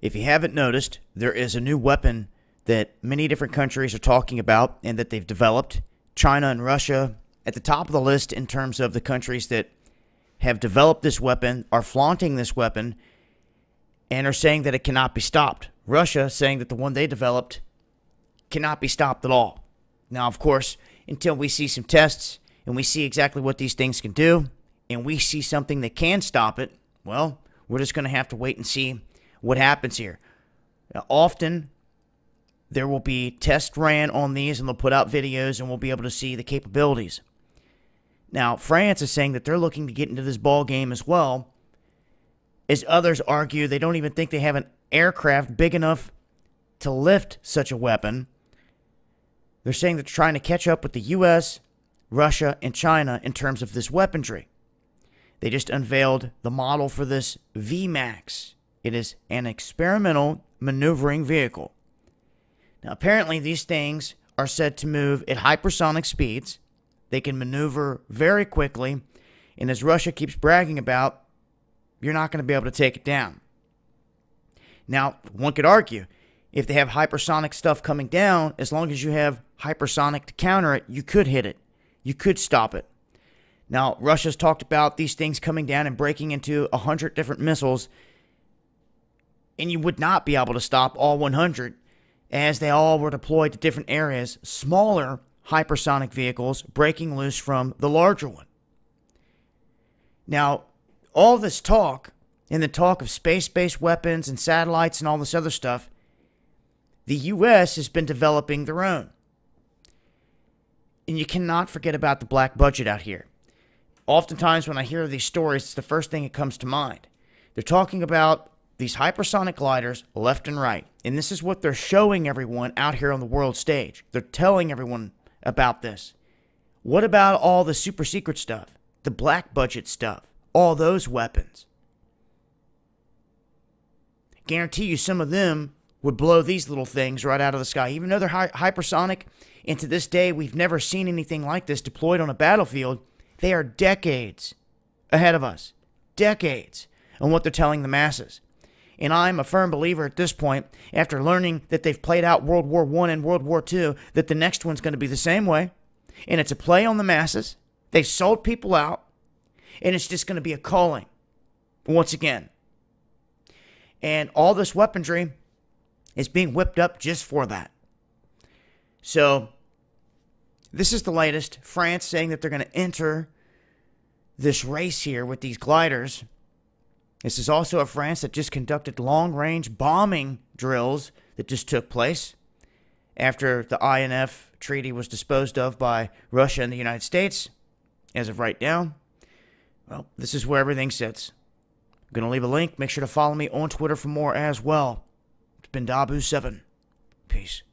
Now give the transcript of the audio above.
If you haven't noticed, there is a new weapon that many different countries are talking about and that they've developed. China and Russia at the top of the list in terms of the countries that have developed this weapon, are flaunting this weapon, and are saying that it cannot be stopped. Russia saying that the one they developed cannot be stopped at all. Now, of course, until we see some tests and we see exactly what these things can do, and we see something that can stop it, well, we're just going to have to wait and see what happens here. Now, often, there will be tests ran on these, and they'll put out videos, and we'll be able to see the capabilities. Now, France is saying that they're looking to get into this ball game as well, as others argue they don't even think they have an aircraft big enough to lift such a weapon. They're saying they're trying to catch up with the U.S., Russia, and China in terms of this weaponry. They just unveiled the model for this VMAX. It is an experimental maneuvering vehicle. Now, apparently, these things are said to move at hypersonic speeds. They can maneuver very quickly. And as Russia keeps bragging about, you're not going to be able to take it down. Now, one could argue, if they have hypersonic stuff coming down, as long as you have hypersonic to counter it, you could hit it. You could stop it. Now, Russia's talked about these things coming down and breaking into 100 different missiles, and you would not be able to stop all 100, as they all were deployed to different areas, smaller hypersonic vehicles breaking loose from the larger one. Now, all this talk, and the talk of space-based weapons and satellites and all this other stuff, the U.S. has been developing their own. And you cannot forget about the black budget out here. Oftentimes when I hear these stories, it's the first thing that comes to mind. They're talking about these hypersonic gliders left and right. And this is what they're showing everyone out here on the world stage. They're telling everyone about this. What about all the super secret stuff? The black budget stuff? All those weapons? Guarantee you some of them would blow these little things right out of the sky. Even though they're hypersonic, and to this day we've never seen anything like this deployed on a battlefield, they are decades ahead of us. Decades on what they're telling the masses. And I'm a firm believer at this point, after learning that they've played out World War I and World War II, that the next one's going to be the same way. And it's a play on the masses. They've sold people out. And it's just going to be a calling once again. And all this weaponry is being whipped up just for that. So, this is the latest. France saying that they're going to enter this race here with these gliders. This is also a France that just conducted long-range bombing drills that just took place after the INF treaty was disposed of by Russia and the United States. As of right now, well, this is where everything sits. I'm going to leave a link. Make sure to follow me on Twitter for more as well. It's been Dabu7. Peace.